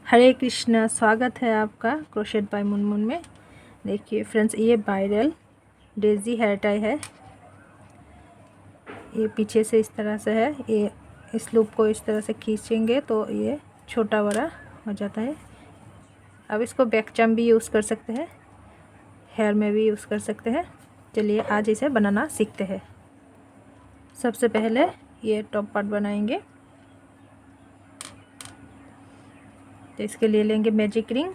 हरे कृष्णा, स्वागत है आपका क्रोशेट बाय मुनमुन में। देखिए फ्रेंड्स, ये वायरल डेजी हेयर टाई है। ये पीछे से इस तरह से है। ये इस लूप को इस तरह से खींचेंगे तो ये छोटा बड़ा हो जाता है। अब इसको बैक चम भी यूज़ कर सकते हैं, हेयर में भी यूज़ कर सकते हैं। चलिए आज इसे बनाना सीखते हैं। सबसे पहले ये टॉप पार्ट बनाएंगे, तो इसके लिए लेंगे मैजिक रिंग।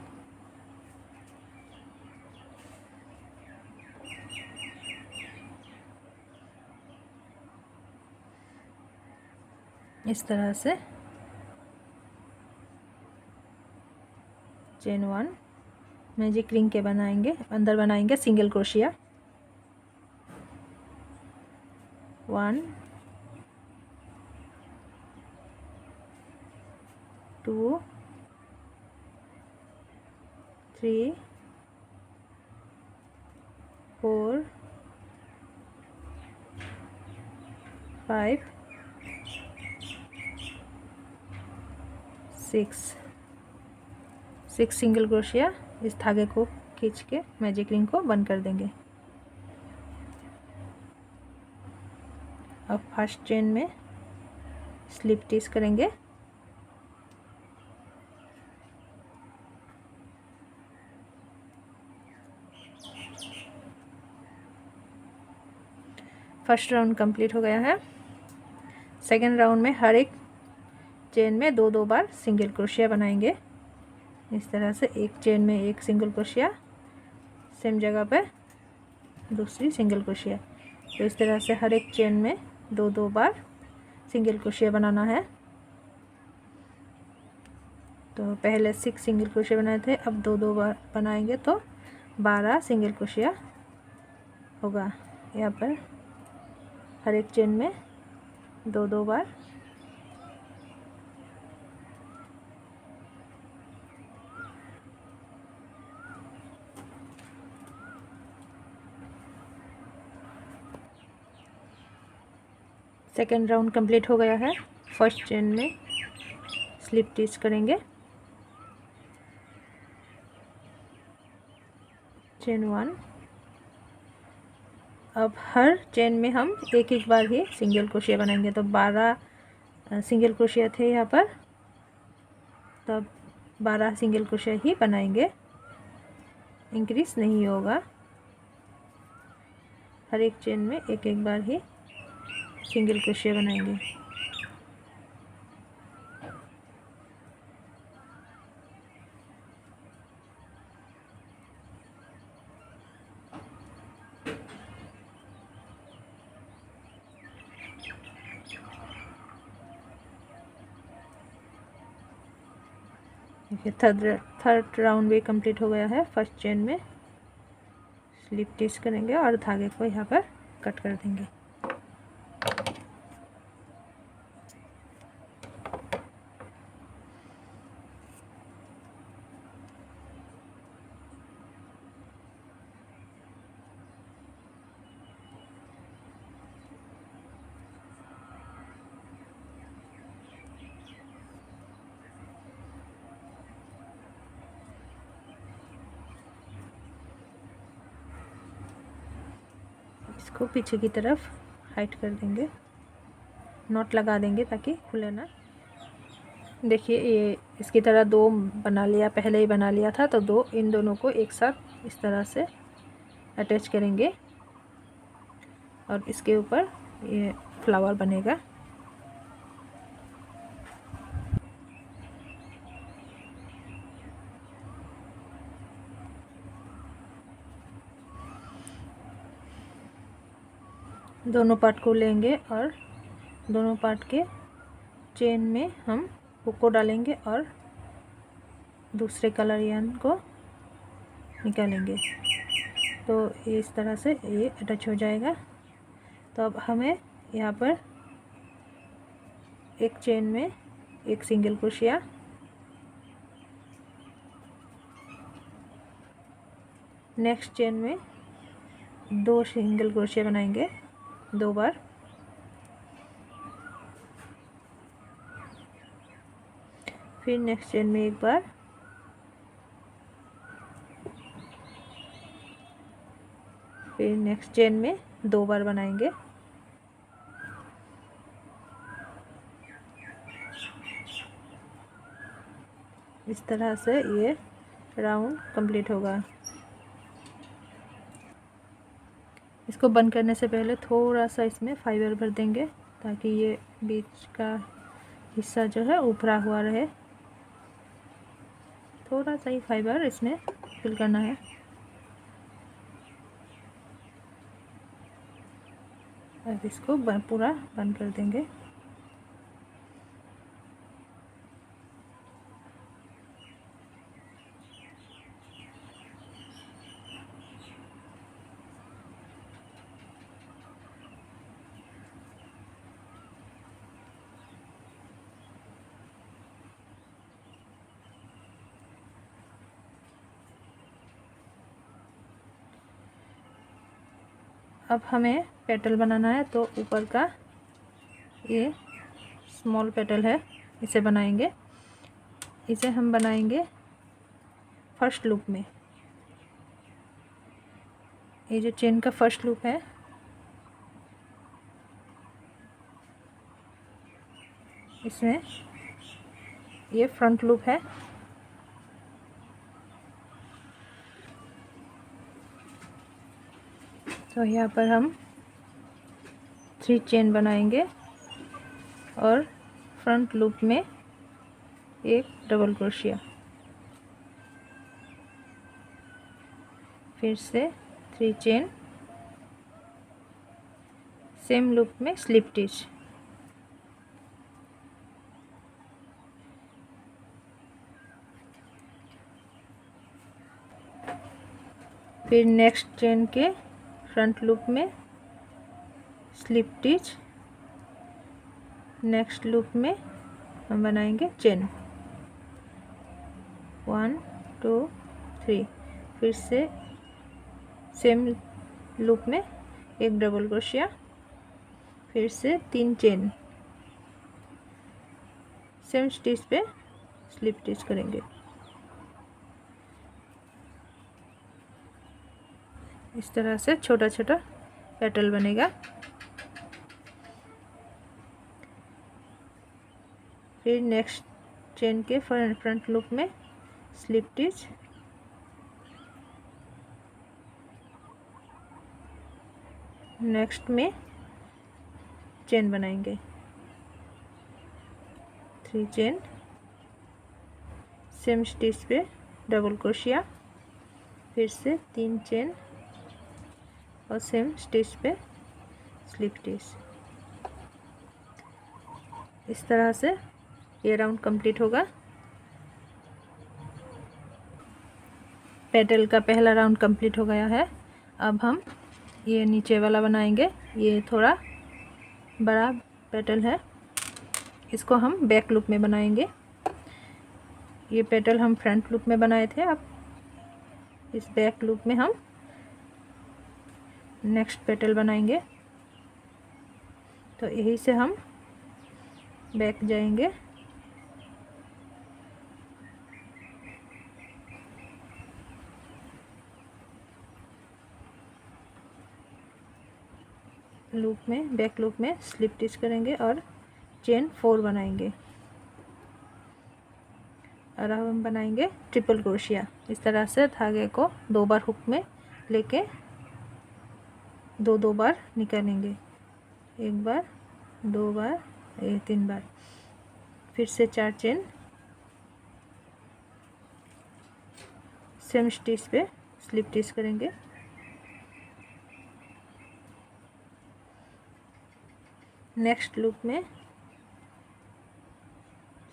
इस तरह से चेन 1 मैजिक रिंग के बनाएंगे। अंदर बनाएंगे सिंगल क्रोशिया 1 2 3 4 5 6 सिंगल क्रोशिया। इस धागे को खींच के मैजिक रिंग को बंद कर देंगे। अब फर्स्ट चेन में स्लिप टिच करेंगे। फर्स्ट राउंड कंप्लीट हो गया है। सेकेंड राउंड में हर एक चेन में दो दो बार सिंगल क्रोशिया बनाएंगे। इस तरह से एक चेन में एक सिंगल क्रोशिया, सेम जगह पे दूसरी सिंगल क्रोशिया। तो इस तरह से हर एक चेन में दो दो बार सिंगल क्रोशिया बनाना है। तो पहले 6 सिंगल क्रोशिया बनाए थे, अब दो दो बार बनाएंगे तो 12 सिंगल क्रोशिया होगा। यहाँ पर हर एक चेन में दो दो बार। सेकेंड राउंड कंप्लीट हो गया है। फर्स्ट चेन में स्लिप टिच करेंगे, चेन 1। अब हर चेन में हम एक एक बार ही सिंगल क्रोशिया बनाएंगे। तो 12 सिंगल क्रोशिया थे यहाँ पर, तब 12 सिंगल क्रोशिया ही बनाएंगे, इंक्रीज नहीं होगा। हर एक चेन में एक एक बार ही सिंगल क्रोशिया बनाएंगे। देखिए थर्ड राउंड भी कंप्लीट हो गया है। फर्स्ट चेन में स्लिप टिच करेंगे और धागे को यहाँ पर कट कर देंगे। इसको पीछे की तरफ हाइट कर देंगे, नॉट लगा देंगे ताकि खुले ना। देखिए ये इसकी तरह दो बना लिया, पहले ही बना लिया था। तो दो, इन दोनों को एक साथ इस तरह से अटैच करेंगे और इसके ऊपर ये फ्लावर बनेगा। दोनों पार्ट को लेंगे और दोनों पार्ट के चेन में हम हुक को डालेंगे और दूसरे कलर यार्न को निकालेंगे। तो ये इस तरह से ये अटैच हो जाएगा। तो अब हमें यहाँ पर एक चेन में एक सिंगल क्रोशिया, नेक्स्ट चेन में दो सिंगल क्रोशिया बनाएंगे, दो बार। फिर नेक्स्ट चेन में एक बार फिर नेक्स्ट चेन में 2 बार बनाएंगे। इस तरह से ये राउंड कंप्लीट होगा। इसको बंद करने से पहले थोड़ा सा इसमें फाइबर भर देंगे ताकि ये बीच का हिस्सा जो है ऊपरा हुआ रहे। थोड़ा सा ही फाइबर इसमें फिल करना है। अब इसको पूरा बंद कर देंगे। अब हमें पेटल बनाना है, तो ऊपर का ये स्मॉल पेटल है, इसे बनाएंगे। इसे हम बनाएंगे फर्स्ट लूप में। ये जो चेन का फर्स्ट लूप है, इसमें ये फ्रंट लूप है। तो यहाँ पर हम 3 चेन बनाएंगे और फ्रंट लूप में एक डबल क्रोशिया, फिर से 3 चेन, सेम लूप में स्लिप स्टिच, फिर नेक्स्ट चेन के फ्रंट लूप में स्लिप स्टिच, नेक्स्ट लूप में हम बनाएंगे चेन 1 2 3, फिर से सेम लूप में एक डबल क्रोशिया, फिर से 3 chain, same stitch pay slip stitch करेंगे। इस तरह से छोटा छोटा पेटल बनेगा। फिर नेक्स्ट चेन के फ्रंट लूप में स्लिप स्टिच, नेक्स्ट में चेन बनाएंगे 3 चेन, सेम स्टिच पे डबल क्रोशिया, फिर से 3 चेन और same stitch pay slip stitch. इस तरह से ये राउंड कंप्लीट होगा। पेटल का पहला राउंड कंप्लीट हो गया है। अब हम ये नीचे वाला बनाएंगे। ये थोड़ा बड़ा पेटल है, इसको हम बैक लूप में बनाएंगे। ये पेटल हम फ्रंट लूप में बनाए थे, अब इस बैक लूप में हम नेक्स्ट पेटल बनाएंगे। तो यही से हम बैक जाएंगे। लूप में, बैक लूप में स्लिप स्टिच करेंगे और चेन 4 बनाएंगे। और अब हम बनाएंगे ट्रिपल क्रोशिया। इस तरह से धागे को 2 बार हुक में लेके 2 बार निकालेंगे, 1 बार, 2 बार, 3 बार, फिर से 4 chain, same stitch pay slip stitch करेंगे। नेक्स्ट लूप में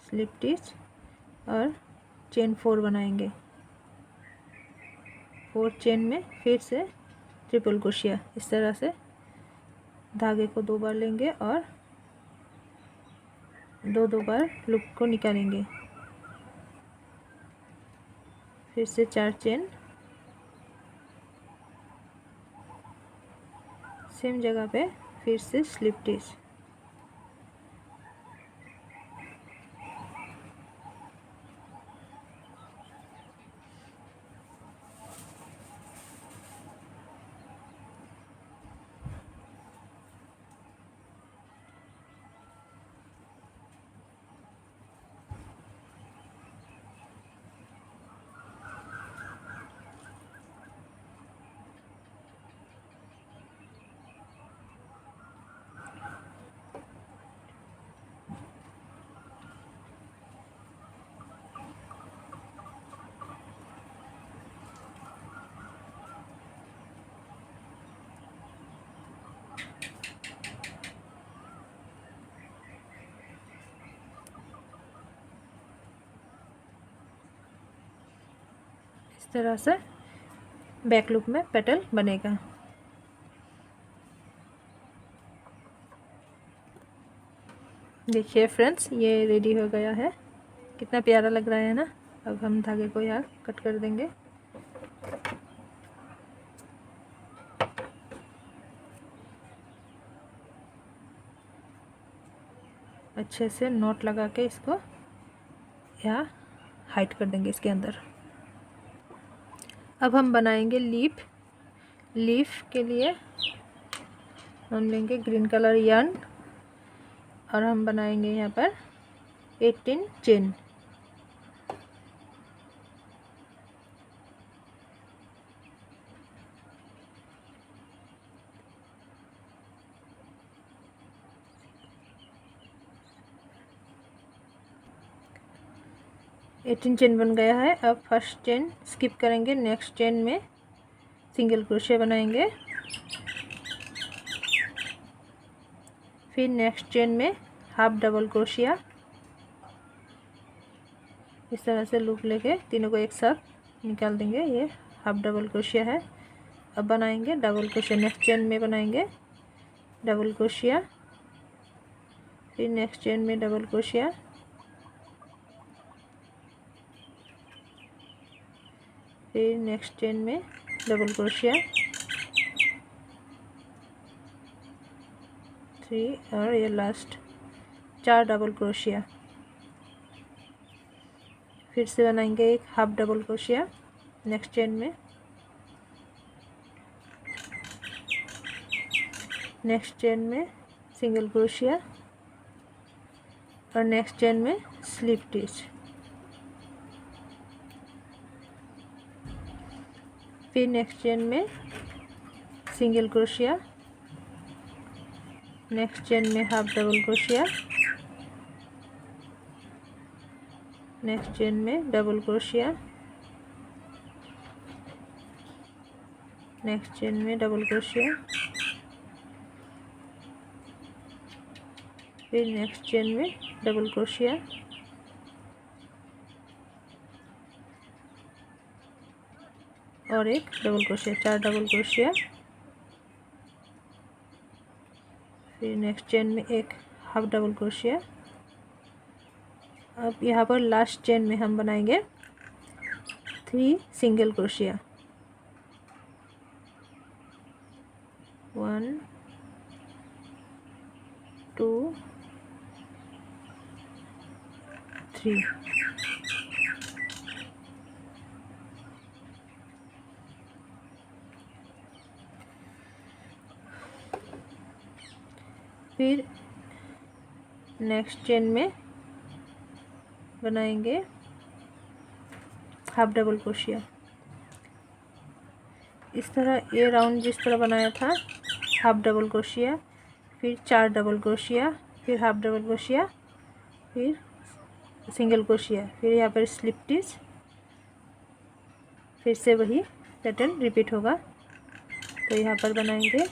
स्लिप स्टिच और चेन 4 बनाएंगे। 4 चेन में फिर से ट्रिपल क्रोशिया। इस तरह से धागे को 2 बार लेंगे और 2 बार लूप को निकालेंगे, फिर से 4 चेन, सेम जगह पे फिर से स्लिप स्टिच। तरह से बैक लूप में पेटल बनेगा। देखिए फ्रेंड्स, ये रेडी हो गया है। कितना प्यारा लग रहा है ना। अब हम धागे को यहाँ कट कर देंगे। अच्छे से नॉट लगा के इसको यहाँ हाइड कर देंगे इसके अंदर। अब हम बनाएंगे लीफ। लीफ के लिए हम लेंगे ग्रीन कलर yarn और हम बनाएंगे यहाँ पर 18 चेन। एटीन चेन बन गया है। अब फर्स्ट चेन स्किप करेंगे, नेक्स्ट चेन में सिंगल क्रोशिया बनाएंगे, फिर नेक्स्ट चेन में हाफ डबल क्रोशिया। इस तरह से लूप लेके तीनों को एक साथ निकाल देंगे। ये हाफ डबल क्रोशिया है। अब बनाएंगे डबल क्रोशिया। नेक्स्ट चेन में बनाएंगे डबल क्रोशिया, फिर नेक्स्ट चेन में डबल क्रोशिया, फिर नेक्स्ट चेन में डबल क्रोशिया, 3 और ये लास्ट 4 डबल क्रोशिया। फिर से बनाएंगे एक half double crochet next chain में, नेक्स्ट चेन में सिंगल क्रोशिया और नेक्स्ट चेन में स्लिप स्टिच। फिर नेक्स्ट चेन में सिंगल क्रोशिया, नेक्स्ट चेन में half double crochet, next chain में डबल क्रोशिया, नेक्स्ट चेन में डबल क्रोशिया, फिर नेक्स्ट चेन में डबल क्रोशिया और एक डबल क्रोशिया, 4 डबल क्रोशिया। फिर नेक्स्ट चेन में एक हाफ डबल क्रोशिया। अब यहाँ पर लास्ट चेन में हम बनाएंगे 3 सिंगल क्रोशिया, 1 2 3। फिर नेक्स्ट चेन में बनाएंगे हाफ डबल क्रोशिया। इस तरह ये राउंड जिस तरह बनाया था, हाफ डबल क्रोशिया, फिर 4 डबल क्रोशिया, फिर हाफ डबल क्रोशिया, फिर सिंगल क्रोशिया, फिर यहाँ पर स्लिप स्टिच। फिर से वही पैटर्न रिपीट होगा। तो यहाँ पर बनाएंगे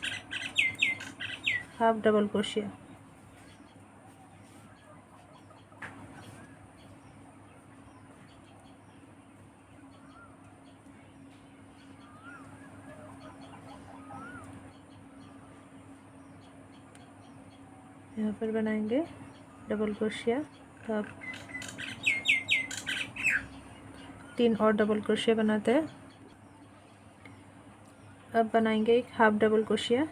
हाफ डबल क्रोशिया, यहाँ पर बनाएंगे डबल क्रोशिया। तो आप 3 और डबल क्रोशिया बनाते हैं। अब बनाएंगे एक हाफ डबल क्रोशिया,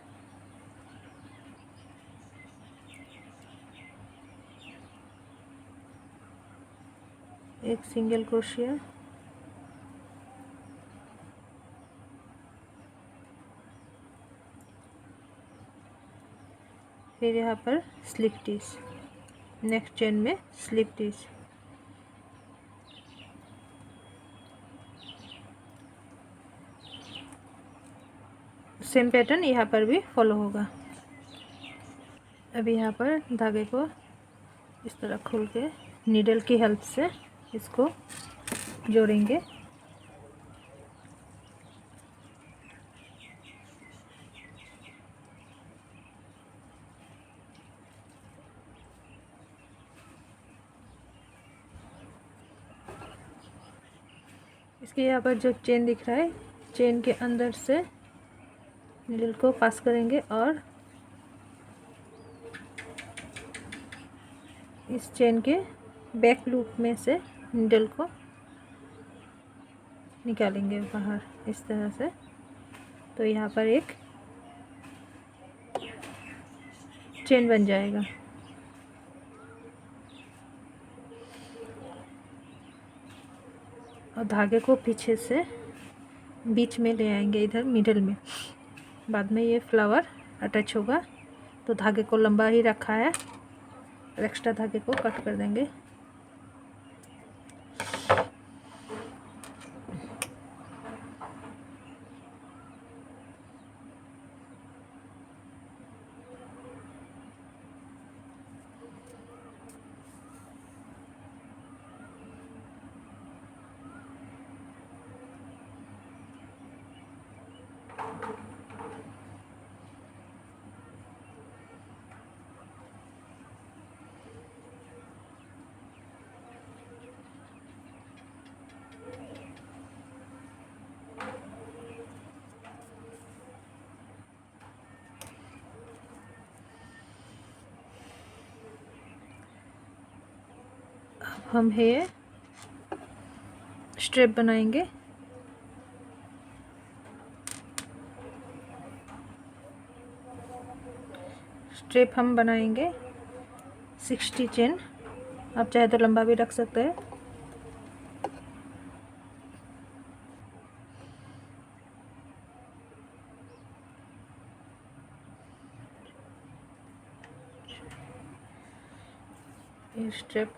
एक सिंगल क्रोशिया, फिर यहाँ पर स्लिप स्टिच, नेक्स्ट चेन में स्लिप स्टिच। सेम पैटर्न यहाँ पर भी फॉलो होगा। अभी यहाँ पर धागे को इस तरह खोल के नीडल की हेल्प से इसको जोड़ेंगे। इसके यहाँ पर जो चेन दिख रहा है, चेन के अंदर से नीडल को पास करेंगे और इस चेन के बैक लूप में से नीडल को निकालेंगे बाहर इस तरह से। तो यहाँ पर एक चेन बन जाएगा। और धागे को पीछे से बीच में ले आएंगे, इधर मिडल में। बाद में ये फ्लावर अटैच होगा, तो धागे को लंबा ही रखा है और एक्स्ट्रा धागे को कट कर देंगे। हम ये स्ट्रिप बनाएंगे। स्ट्रिप हम बनाएंगे 60 चेन। आप चाहे तो लंबा भी रख सकते हैं। ये स्ट्रिप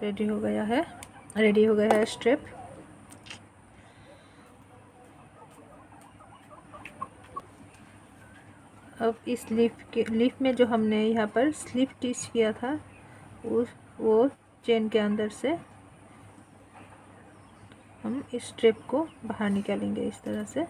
रेडी हो गया है स्ट्रिप। अब इस लीफ में जो हमने यहाँ पर स्लीव स्टिच किया था, वो चेन के अंदर से हम इस स्ट्रिप को बाहर निकालेंगे इस तरह से।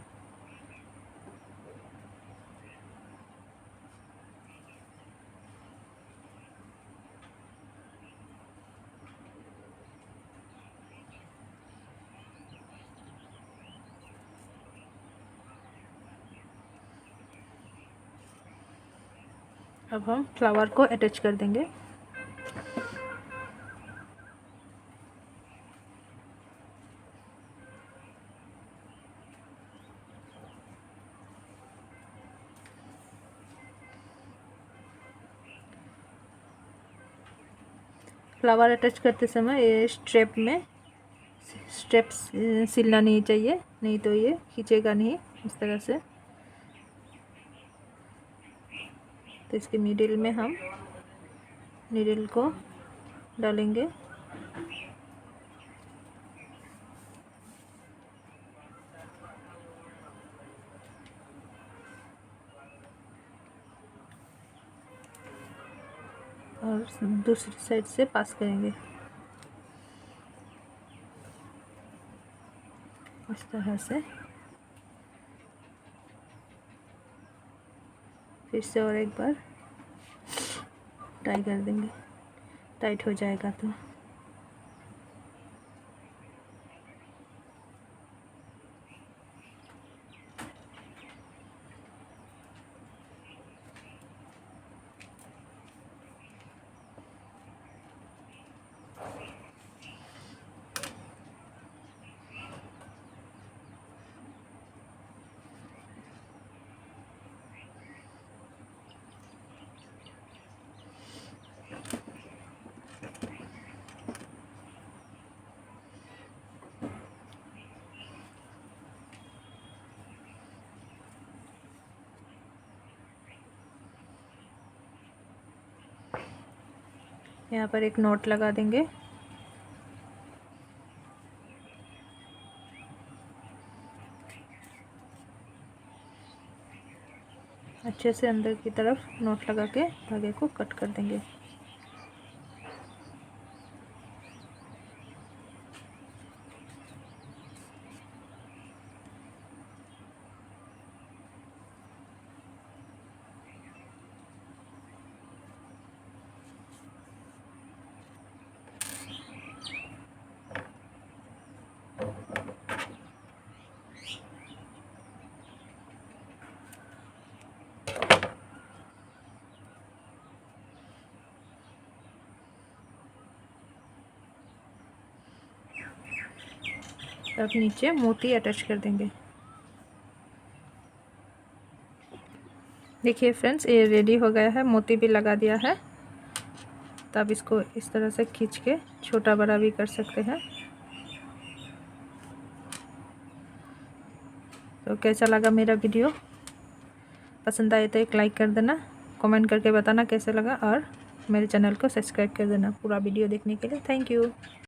अब हम फ्लावर को अटैच कर देंगे। फ्लावर अटैच करते समय ये स्ट्रेप सिलना नहीं चाहिए, नहीं तो ये खींचेगा नहीं इस तरह से। तो इसके मिडिल में हम नीडल को डालेंगे और दूसरी साइड से पास करेंगे इस तरह से। फिर से और एक बार ट्राई कर देंगे, टाइट हो जाएगा तो। यहाँ पर एक नॉट लगा देंगे। अच्छे से अंदर की तरफ नॉट लगा के धागे को कट कर देंगे। अब नीचे मोती अटैच कर देंगे। देखिए फ्रेंड्स, ये रेडी हो गया है, मोती भी लगा दिया है। तो अब इसको इस तरह से खींच के छोटा बड़ा भी कर सकते हैं। तो कैसा लगा मेरा वीडियो? पसंद आए तो एक लाइक कर देना, कमेंट करके बताना कैसे लगा, और मेरे चैनल को सब्सक्राइब कर देना। पूरा वीडियो देखने के लिए थैंक यू।